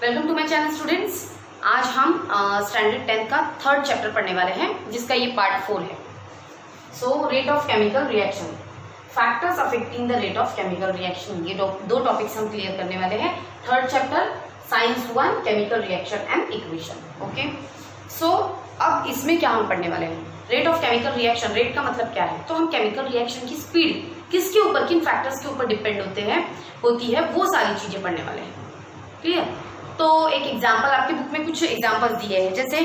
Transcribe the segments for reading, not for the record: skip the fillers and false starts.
Welcome to my channel students. आज हम standard 10 का थर्ड चैप्टर पढ़ने वाले हैं, जिसका ये पार्ट 4 है। So rate of chemical reaction, factors affecting the rate of chemical reaction, ये दो टॉपिक्स हम क्लियर करने वाले हैं। Third chapter science 1 chemical reaction and equation. Okay, so अब इसमें क्या हम पढ़ने वाले हैं? Rate of chemical reaction. Rate का मतलब क्या है? तो हम केमिकल रिएक्शन की स्पीड किसके ऊपर, किन फैक्टर्स के ऊपर डिपेंड होती है, वो सारी चीजें पढ़ने वाले हैं। क्लियर? तो एक एग्जांपल आपके बुक में कुछ एग्जांपल्स दिए हैं, जैसे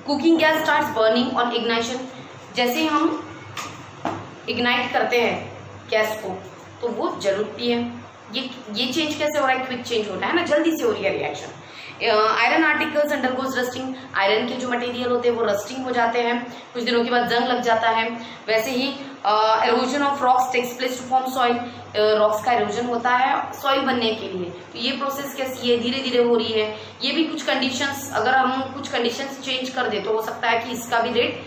cooking gas starts burning on ignition. जैसे हम इग्नाइट करते हैं गैस को तो वो जलती है। ये चेंज कैसे हो रहा है? क्विक चेंज होता है ना, जल्दी से हो रही है reaction. Iron articles undergoes rusting, iron के जो मटेरियल होते हैं वो रस्टिंग हो जाते हैं, कुछ दिनों के बाद जंग लग जाता है। वैसे ही erosion of rocks takes place to form soil, rocks का एरोजन होता है सॉइल बनने के लिए। तो ये प्रोसेस कैसी है? धीरे धीरे हो रही है। ये भी कुछ कंडीशंस, अगर हम कुछ कंडीशंस चेंज कर दे तो हो सकता है कि इसका भी रेट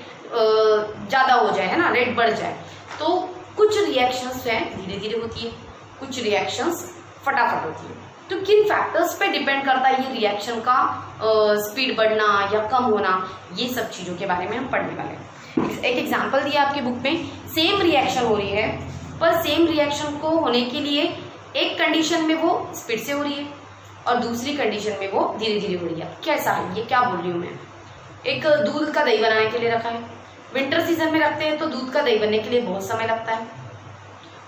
ज्यादा हो जाए, है ना, रेट बढ़ जाए। तो कुछ रिएक्शंस हैं धीरे धीरे होती है, कुछ रिएक्शंस फटाफट होती है। तो किन फैक्टर्स पे डिपेंड करता है ये रिएक्शन का स्पीड बढ़ना या कम होना, ये सब चीजों के बारे में हम पढ़ने वाले हैं। एक एग्जांपल दिया आपके बुक में, सेम रिएक्शन हो रही है, पर सेम रिएक्शन को होने के लिए एक कंडीशन में वो स्पीड से हो रही है और दूसरी कंडीशन में वो धीरे धीरे हो रही है। कैसा है ये? क्या बोल रही हूँ मैं? एक दूध का दही बनाने के लिए रखा है, विंटर सीजन में रखते हैं तो दूध का दही बनने के लिए बहुत समय लगता है,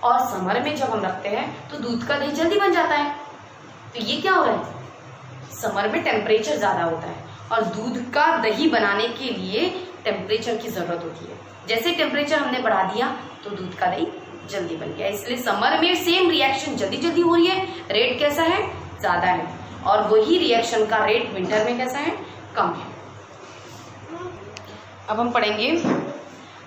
और समर में जब हम रखते हैं तो दूध का दही जल्दी बन जाता है। तो ये क्या हो रहा है? समर में टेम्परेचर ज्यादा होता है और दूध का दही बनाने के लिए टेम्परेचर की जरूरत होती है। जैसे टेम्परेचर हमने बढ़ा दिया तो दूध का दही जल्दी बन गया। इसलिए समर में सेम रिएक्शन जल्दी जल्दी हो रही है, रेट कैसा है? ज्यादा है, और वही रिएक्शन का रेट विंटर में कैसा है? कम है। अब हम पढ़ेंगे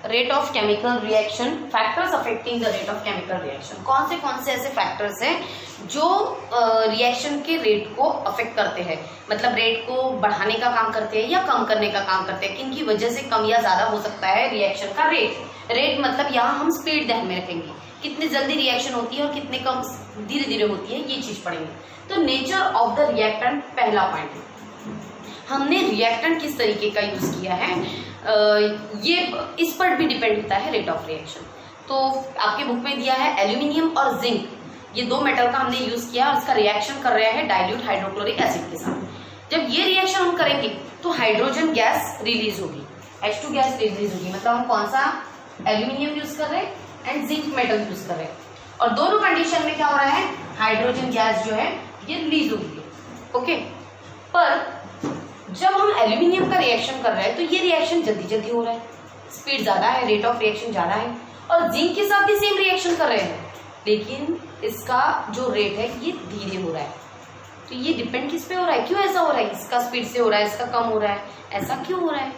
rate of chemical reaction, factors affecting the rate of chemical reaction. कौन से ऐसे फैक्टर्स हैं जो रिएक्शन के रेट को अफेक्ट करते हैं, मतलब रेट को बढ़ाने का काम करते हैं या कम करने का काम करते हैं, किनकी वजह से कम या ज्यादा हो सकता है रिएक्शन का रेट मतलब यहाँ हम स्पीड ध्यान में रखेंगे, कितनी जल्दी रिएक्शन होती है और कितने कम धीरे धीरे होती है, ये चीज पढ़ेंगे। तो नेचर ऑफ द रिएक्टेंट पहला पॉइंट है, हमने रिएक्टेंट किस तरीके का यूज किया है, ये इस पर भी डिपेंड होता है रेट ऑफ रिएक्शन। तो आपके बुक में दिया है एल्यूमिनियम और जिंक, ये दो मेटल का हमने यूज किया और इसका रिएक्शन कर रहे हैं डाइल्यूट हाइड्रोक्लोरिक एसिड के साथ। जब ये रिएक्शन हम करेंगे तो हाइड्रोजन गैस रिलीज होगी, H2 गैस रिलीज होगी। मतलब हम कौन सा? एल्यूमिनियम यूज कर रहे हैं एंड जिंक मेटल यूज कर रहे हैं, और दोनों कंडीशन में क्या हो रहा है? हाइड्रोजन गैस जो है ये रिलीज होगी। ओके, पर जब हम एल्यूमिनियम का रिएक्शन कर रहे हैं तो ये रिएक्शन जल्दी जल्दी हो रहा है, स्पीड ज्यादा है, रेट ऑफ रिएक्शन ज्यादा है, और जिंक के साथ भी सेम रिएक्शन कर रहे हैं, लेकिन इसका जो रेट है ये धीरे हो रहा है। तो ये डिपेंड किस पे हो रहा है? क्यों ऐसा हो रहा है? इसका स्पीड से हो रहा है, इसका कम हो रहा है, ऐसा क्यों हो रहा है?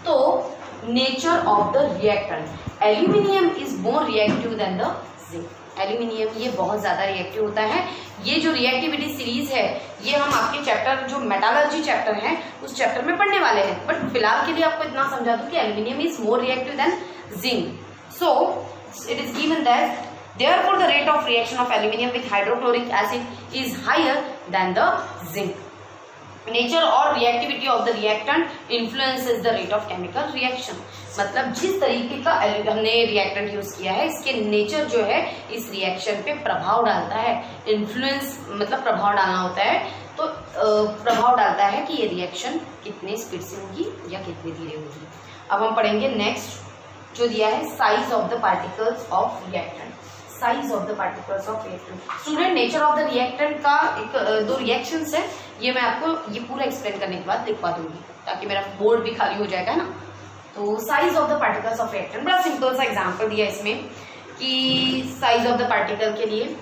तो nature of the reactant, aluminium is more reactive than the zinc. Aluminium ये बहुत ज्यादा रिएक्टिव होता है। ये जो रिएक्टिविटी सीरीज है ये हम आपके चैप्टर जो मेटालर्जी चैप्टर है उस चैप्टर में पढ़ने वाले हैं, बट फिलहाल के लिए आपको इतना समझा दूं कि aluminium is more reactive than zinc. So it is given that therefore the rate of reaction of aluminium with hydrochloric acid is higher than the zinc. Nature और reactivity of the reactant influences the rate of chemical reaction. मतलब जिस तरीके का हमने reactant use किया है इसके nature जो है इस रिएक्शन पे प्रभाव डालता है। इन्फ्लुएंस मतलब प्रभाव डालना होता है, तो प्रभाव डालता है कि ये रिएक्शन कितने स्पीड से होगी या कितनी धीरे होगी। अब हम पढ़ेंगे नेक्स्ट जो दिया है, size of the particles of reactant. Size of the particles of reactant. Student, nature of the reactant का दो रिएक्शंस है, ये मैं आपको ये पूरा एक्सप्लेन करने के बाद लिखवा दूंगी ताकि मेरा बोर्ड भी खाली हो जाएगा ना। तो size of the particles of reactant, बड़ा सिंपल सा एग्जांपल दिया इसमें कि साइज ऑफ द पार्टिकल के लिए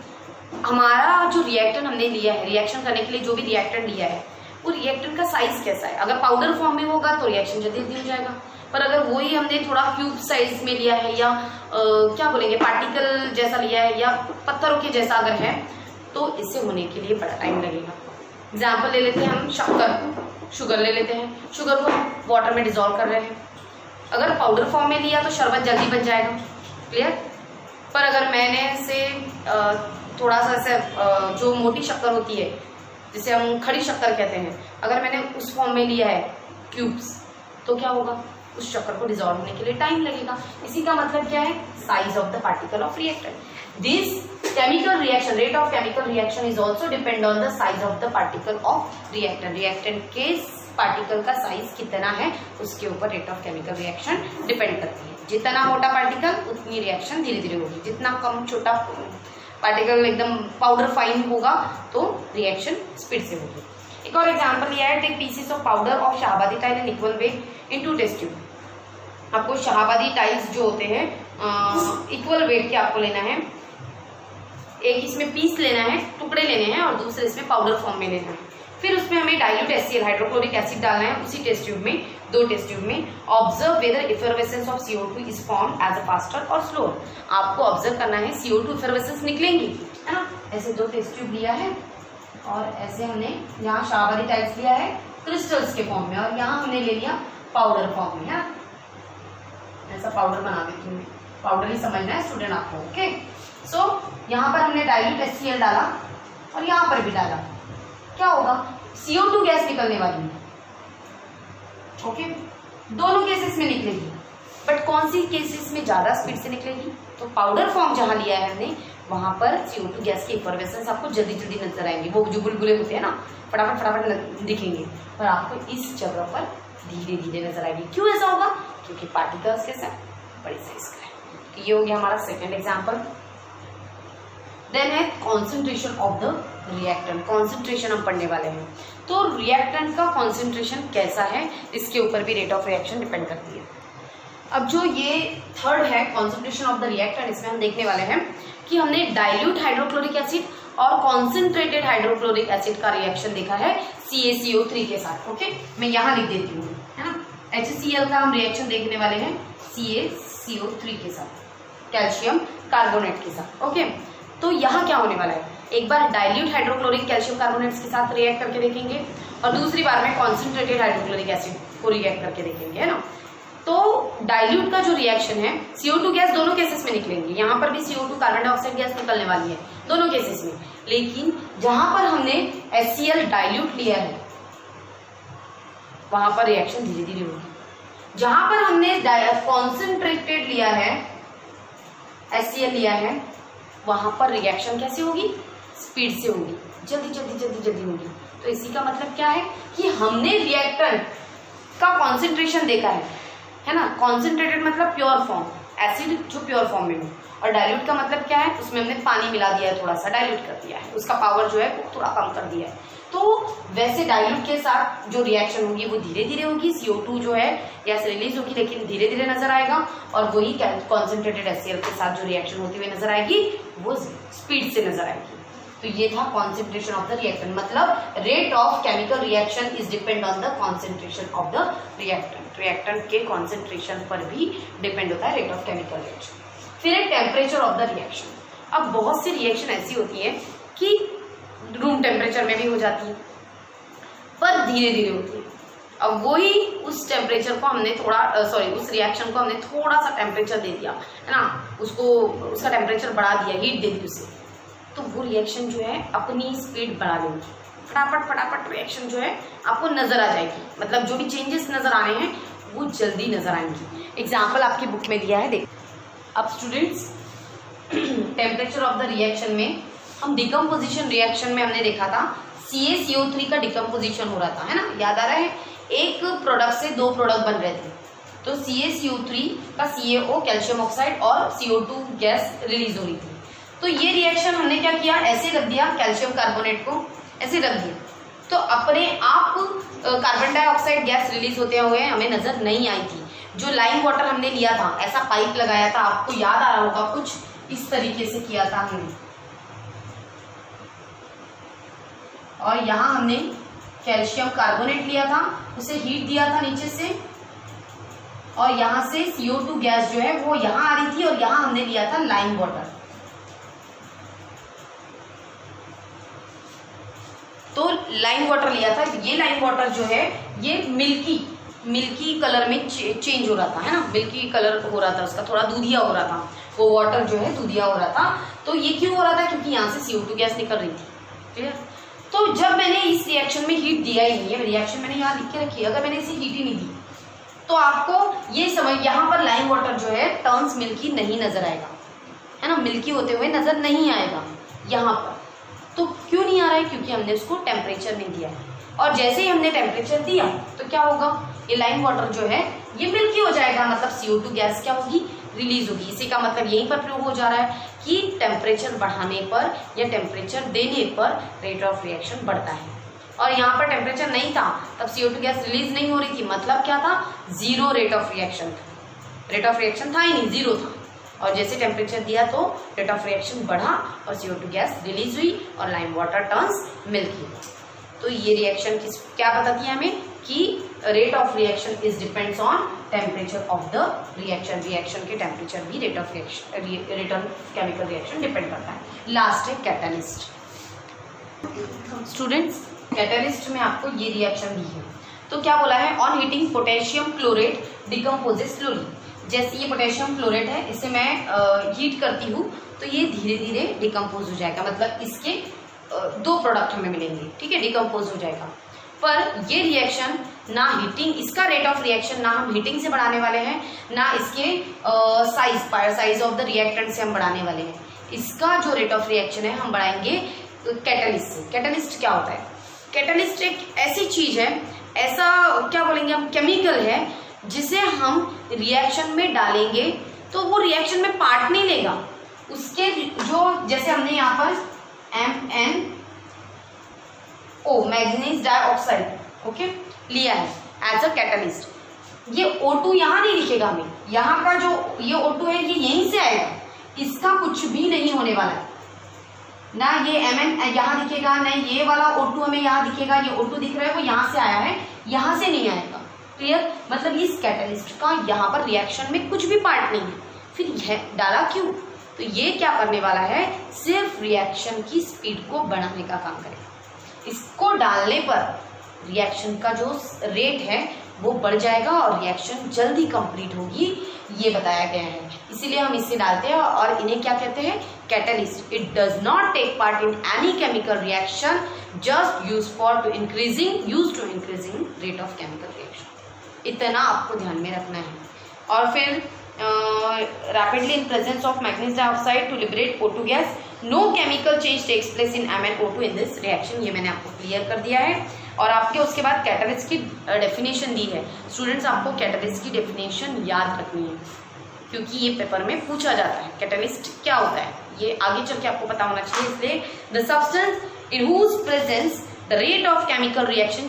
हमारा जो रिएक्टेंट हमने लिया है, रिएक्शन करने के लिए जो भी रिएक्टेंट लिया है वो रिएक्टेंट का साइज कैसा है। अगर पाउडर फॉर्म में होगा तो रिएक्शन जल्दी जल्दी हो जाएगा, पर अगर वही हमने थोड़ा क्यूब साइज में लिया है या क्या बोलेंगे पार्टिकल जैसा लिया है या पत्थरों के जैसा अगर है तो इससे होने के लिए बड़ा टाइम लगेगा। एग्जाम्पल ले लेते हैं हम शुगर ले लेते हैं, शुगर को वाटर में डिजोल्व कर रहे हैं। अगर पाउडर फॉर्म में लिया तो शरबत जल्दी बन जाएगा, क्लियर। पर अगर मैंने से थोड़ा सा ऐसे जो मोटी शक्कर होती है जिसे हम खड़ी शक्कर कहते हैं, अगर मैंने उस फॉर्म में लिया है क्यूब्स, तो क्या होगा, उस शक्कर को डिजॉल्व होने के लिए टाइम लगेगा। इसी का मतलब क्या है, size of the particle of reactant. This chemical reaction, rate of chemical reaction is also depend on the size of the particle of reactant. Reactant के पार्टिकल का साइज कितना है उसके ऊपर rate of chemical reaction depend करती है। जितना मोटा पार्टिकल उतनी रिएक्शन धीरे धीरे होगी, जितना कम छोटा पार्टिकल एकदम पाउडर फाइन होगा तो रिएक्शन स्पीड से होगी। एक और एग्जांपल लिया है, take pieces of powder of Shahabadi tile in equal weight in 2 test tube. आपको शाहाबादी टाइल्स जो होते हैं इक्वल वेट के आपको लेना है, एक इसमें पीस लेना है, टुकड़े लेने हैं और दूसरे इसमें पाउडर फॉर्म में लेना है। फिर उसमें हमें डाइल्यूट HCl हाइड्रोक्लोरिक एसिड डालना है उसी टेस्ट ट्यूब में, 2 टेस्ट ट्यूब में। Observe whether effervescence of CO2 is formed as a faster और स्लोअर। आपको ऑब्जर्व करना है CO2 इफरवेसेंस निकलेंगी, है ना। ऐसे 2 टेस्ट ट्यूब लिया है और ऐसे हमने यहाँ शाहाबादी टाइल्स लिया है क्रिस्टल्स के फॉर्म में और यहाँ हमने ले लिया पाउडर फॉर्म में, है। ऐसा पाउडर बना देती हूँ, पाउडर ही समझना है स्टूडेंट आपको, ओके। सो यहाँ पर हमने डाइल्यूट HCl डाला और यहाँ पर भी डाला, क्या होगा, CO2 गैस निकलने वाली है, ओके। दोनों केसेस में निकलेगी, बट कौन सी केसेस में ज्यादा स्पीड से निकलेगी, तो पाउडर फॉर्म जहां लिया है हमने वहां पर CO2 गैस के इफरवेसेंस आपको जल्दी जल्दी नजर आएंगे। वो जो बुलबुले होते हैं ना, फटाफट फटाफट दिखेंगे, पर आपको इस जगह पर धीरे धीरे नजर आएगी। क्यों ऐसा होगा, क्योंकि पार्टिकल्स कैसे बड़ी साइज का है। ये हो गया हमारा सेकेंड एग्जाम्पल। देन है concentration of the reactant. Concentration हम पढ़ने वाले हैं, तो रिएक्टेंट का कॉन्सेंट्रेशन कैसा है इसके ऊपर भी रेट ऑफ रिएक्शन डिपेंड करती है। अब जो ये थर्ड है कॉन्सेंट्रेशन ऑफ द रिएक्टेंट, इसमें हम देखने वाले हैं कि हमने डाइल्यूट हाइड्रोक्लोरिक एसिड और कॉन्सेंट्रेटेड हाइड्रोक्लोरिक एसिड का रिएक्शन देखा है CaCO3 के साथ, ओके। मैं यहाँ लिख देती हूँ, है ना। HCl का हम रिएक्शन देखने वाले हैं CaCO3 के साथ, कैल्शियम कार्बोनेट के साथ, ओके। तो यहाँ क्या होने वाला है, एक बार डाइल्यूट हाइड्रोक्लोरिक कैल्शियम कार्बोनेट्स के साथ रिएक्ट करके देखेंगे और दूसरी बार में कॉन्सेंट्रेटेड हाइड्रोक्लोरिक एसिड को रिएक्ट करके देखेंगे, है ना। तो डाइल्यूट का जो रिएक्शन है, CO2 गैस दोनों केसेस में निकलेंगे, यहाँ पर भी CO2 कार्बन डाइऑक्साइड गैस निकलने वाली है दोनों केसेस में, लेकिन जहां पर हमने HCl डाइल्यूट लिया है वहां पर रिएक्शन धीरे धीरे होगी। जहां पर हमने कॉन्सेंट्रेटेड लिया है, HCl लिया है, वहां पर रिएक्शन कैसे होगी, स्पीड से होगी, जल्दी जल्दी जल्दी जल्दी होगी। तो इसी का मतलब क्या है कि हमने रिएक्टेंट का कॉन्सेंट्रेशन देखा है ना। कॉन्सेंट्रेटेड मतलब प्योर फॉर्म, एसिड जो प्योर फॉर्म में हो, और डाइल्यूट का मतलब क्या है, उसमें हमने पानी मिला दिया है, थोड़ा सा डाइल्यूट कर दिया है, उसका पावर जो है वो थोड़ा कम कर दिया है। तो वैसे डाइल्यूट के साथ जो रिएक्शन होगी वो धीरे धीरे होगी, CO2 जो है गैस रिलीज होगी लेकिन धीरे धीरे नजर आएगा, और वही कॉन्सेंट्रेटेड HCl के साथ जो रिएक्शन होती हुई नजर आएगी वो स्पीड से नजर आएगी। तो ये था कॉन्सेंट्रेशन ऑफ द रिएक्टेंट, मतलब rate of chemical reaction is depend on the concentration of the reactant. Reactant के कॉन्सेंट्रेशन पर भी डिपेंड होता है रेट ऑफ केमिकल रिएक्शन। फिर है टेम्परेचर ऑफ द रिएक्शन। अब बहुत सी रिएक्शन ऐसी होती है कि रूम टेम्परेचर में भी हो जाती है पर धीरे धीरे होती है। अब वही उस टेम्परेचर को हमने उस रिएक्शन को हमने थोड़ा सा टेम्परेचर दे दिया, है ना, उसको उसका टेम्परेचर बढ़ा दिया, हीट दे दी उसे, तो वो रिएक्शन जो है अपनी स्पीड बढ़ा लेगी, फटाफट फटाफट रिएक्शन जो है आपको नजर आ जाएगी, मतलब जो भी चेंजेस नजर आने हैं वो जल्दी नजर आएंगी। एग्जाम्पल आपकी बुक में दिया है, देख। अब students temperature of the reaction में हम डिकम्पोजिशन रिएक्शन में हमने देखा था CaCO3 का डिकम्पोजिशन हो रहा था, है ना, याद आ रहा है। एक प्रोडक्ट से 2 प्रोडक्ट बन रहे थे, तो CaCO3 का CaO कैल्शियम ऑक्साइड और CO2 गैस रिलीज हो रही थी। तो ये रिएक्शन हमने क्या किया, ऐसे रख दिया, कैल्शियम कार्बोनेट को ऐसे रख दिया, तो अपने आप कार्बन डाइऑक्साइड गैस रिलीज होते हुए हमें नजर नहीं आई थी। जो लाइम वाटर हमने लिया था, ऐसा पाइप लगाया था, आपको याद आ रहा होगा, कुछ इस तरीके से किया था हमने, और यहाँ हमने कैल्शियम कार्बोनेट लिया था, उसे हीट दिया था नीचे से, और यहाँ से CO2 गैस जो है वो यहाँ आ रही थी, और यहाँ हमने लिया था लाइम वाटर। तो लाइम वाटर लिया था, ये लाइम वाटर जो है ये मिल्की कलर में चेंज हो रहा था, है ना, मिल्की कलर हो रहा था, उसका थोड़ा दूधिया हो रहा था, वो वाटर जो है दूधिया हो रहा था। तो ये क्यों हो रहा था, क्योंकि यहाँ से CO2 गैस निकल रही थी, ठीक है। तो जब मैंने इस रिएक्शन में हीट दिया ही नहीं है, रिएक्शन मैंने यहाँ लिख के रखी है, अगर मैंने इसे हीट ही नहीं दी तो आपको ये समझ, यहाँ पर लाइम वाटर जो है टर्न्स मिल्की नहीं नजर आएगा, है ना, मिल्की होते हुए नजर नहीं आएगा यहाँ पर। तो क्यों नहीं आ रहा है? क्योंकि हमने उसको टेम्परेचर नहीं दिया है। और जैसे ही हमने टेम्परेचर दिया तो क्या होगा, ये लाइम वाटर जो है ये मिल्की हो जाएगा, मतलब CO2 गैस क्या होगी, रिलीज होगी। इसी का मतलब यहीं पर प्रूव हो जा रहा है कि टेम्परेचर बढ़ाने पर या टेम्परेचर देने पर रेट ऑफ रिएक्शन बढ़ता है। और यहाँ पर टेम्परेचर नहीं था तब CO2 गैस रिलीज नहीं हो रही थी, मतलब क्या था, जीरो रेट ऑफ रिएक्शन था, रेट ऑफ रिएक्शन था ही नहीं, जीरो था। और जैसे टेम्परेचर दिया तो रेट ऑफ रिएक्शन बढ़ा और CO2 गैस रिलीज हुई और लाइम वाटर टर्न्स मिल्की। तो ये रिएक्शन किस क्या बताती है हमें कि rate of reaction is depends on temperature of the reaction. Reaction के टेम्परेचर भी rate of chemical reaction depend करता है। लास्ट है कैटलिस्ट। स्टूडेंट्स, कैटलिस्ट में आपको ये रिएक्शन दी है, तो क्या बोला है, on heating potassium chlorate decomposes slowly. जैसे ये पोटेशियम क्लोरेट है, इसे मैं हीट करती हूँ तो ये धीरे धीरे डिकम्पोज हो जाएगा, मतलब इसके दो प्रोडक्ट हमें मिलेंगे, ठीक है, डिकम्पोज हो जाएगा। पर ये रिएक्शन ना हीटिंग, इसका रेट ऑफ रिएक्शन ना हम हीटिंग से बढ़ाने वाले हैं, ना इसके साइज ऑफ द रिएक्टेंट से हम बढ़ाने वाले हैं। इसका जो रेट ऑफ रिएक्शन है हम बढ़ाएंगे कैटलिस्ट से। कैटलिस्ट क्या होता है? कैटलिस्ट एक ऐसी चीज है, ऐसा क्या बोलेंगे हम, केमिकल है जिसे हम रिएक्शन में डालेंगे तो वो रिएक्शन में पार्ट नहीं लेगा, उसके जो, जैसे हमने यहाँ पर MnO मैग्नीज डाइऑक्साइड, ओके, लिया है एज अ कैटलिस्ट। ये O2 यहाँ नहीं दिखेगा हमें, यहाँ का जो ये O2 है ये यहीं से आएगा, इसका कुछ भी नहीं होने वाला है, ना ये Mn यहाँ दिखेगा, ना ये वाला O2 हमें यहाँ दिखेगा। ये O2 दिख रहा है वो यहाँ से आया है, यहाँ से नहीं आएगा। क्लियर? मतलब इस कैटलिस्ट का यहाँ पर रिएक्शन में कुछ भी पार्ट नहीं है। फिर यह डाला क्यों? तो ये क्या करने वाला है, सिर्फ रिएक्शन की स्पीड को बढ़ाने का काम करेगा। इसको डालने पर रिएक्शन का जो रेट है वो बढ़ जाएगा और रिएक्शन जल्दी कंप्लीट होगी, ये बताया गया है। इसीलिए हम इसे डालते हैं और इन्हें क्या कहते हैं, catalyst. It does not take part in any chemical reaction, just use to increasing rate of chemical reaction. इतना आपको ध्यान में रखना है। और फिर rapidly in presence of manganese dioxide to liberate O2 gas, no chemical change takes place in MnO2 in this reaction। ये मैंने आपको क्लियर कर दिया है। और आपके उसके बाद कैटलिस्ट की डेफिनेशन दी है। स्टूडेंट्स, आपको कैटलिस्ट की डेफिनेशन याद रखनी है क्योंकि ये पेपर में पूछा जाता है कैटलिस्ट क्या होता है, ये आगे चल के आपको पता होना चाहिए। इसलिए the substance in whose presence the rate of chemical reaction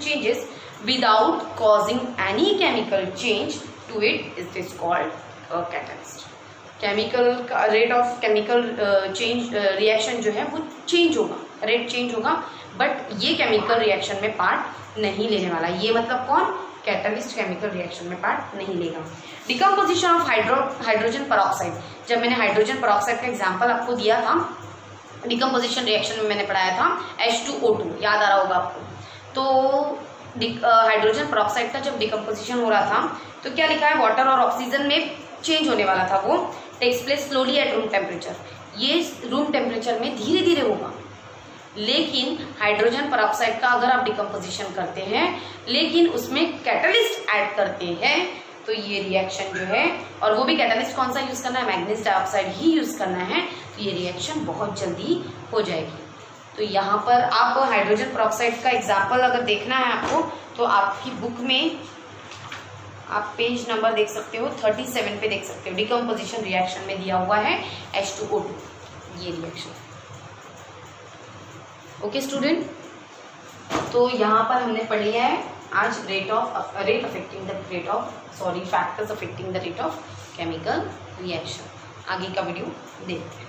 changes without causing any chemical change to it is called a catalyst। Chemical का rate of chemical change reaction जो है वो चेंज होगा, रेट चेंज होगा, but ये chemical reaction में part नहीं लेने वाला। ये मतलब कौन, कैटलिस्ट केमिकल रिएक्शन में पार्ट नहीं लेगा। Decomposition of hydrogen peroxide. जब मैंने हाइड्रोजन परऑक्साइड का एग्जाम्पल आपको दिया था, डिकम्पोजिशन रिएक्शन में मैंने पढ़ाया था H2O2, याद आ रहा होगा आपको। तो हाइड्रोजन परऑक्साइड का जब डिकम्पोजिशन हो रहा था तो क्या लिखा है, वाटर और ऑक्सीजन में चेंज होने वाला था, वो takes place slowly at room temperature. ये रूम टेम्परेचर में धीरे धीरे होगा। लेकिन हाइड्रोजन परऑक्साइड का अगर आप डिकम्पोजिशन करते हैं लेकिन उसमें कैटलिस्ट ऐड करते हैं तो ये रिएक्शन जो है, और वो भी कैटलिस्ट कौन सा यूज करना है, मैग्नीज डाइऑक्साइड ही यूज करना है, तो ये रिएक्शन बहुत जल्दी हो जाएगी। तो यहाँ पर आप हाइड्रोजन परऑक्साइड का एग्जाम्पल अगर देखना है आपको तो आपकी बुक में आप पेज नंबर देख सकते हो 37 पे देख सकते हो। डिकम्पोजिशन रिएक्शन में दिया हुआ है H2O2 ये रिएक्शन। ओके स्टूडेंट, तो यहाँ पर हमने पढ़ लिया है आज factors affecting the rate of chemical reaction. आगे का वीडियो देखते हैं।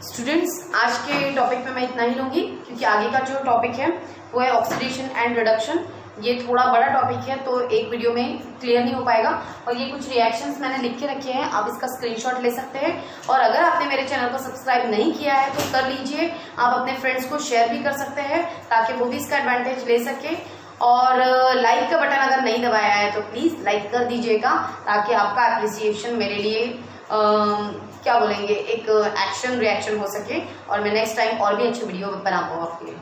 स्टूडेंट्स, आज के टॉपिक में मैं इतना ही लूँगी क्योंकि आगे का जो टॉपिक है वो है ऑक्सीडेशन एंड रिडक्शन। ये थोड़ा बड़ा टॉपिक है तो एक वीडियो में क्लियर नहीं हो पाएगा। और ये कुछ रिएक्शंस मैंने लिख के रखे हैं, आप इसका स्क्रीनशॉट ले सकते हैं। और अगर आपने मेरे चैनल को सब्सक्राइब नहीं किया है तो कर लीजिए। आप अपने फ्रेंड्स को शेयर भी कर सकते हैं ताकि वो भी इसका एडवांटेज ले सके। और लाइक का बटन अगर नहीं दबाया है तो प्लीज़ लाइक कर दीजिएगा ताकि आपका एप्रिसिएशन मेरे लिए क्या बोलेंगे, एक एक्शन रिएक्शन हो सके और मैं नेक्स्ट टाइम और भी अच्छी वीडियो बना पाऊँ आपके लिए।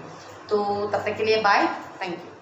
तो तब तक के लिए बाय, थैंक यू।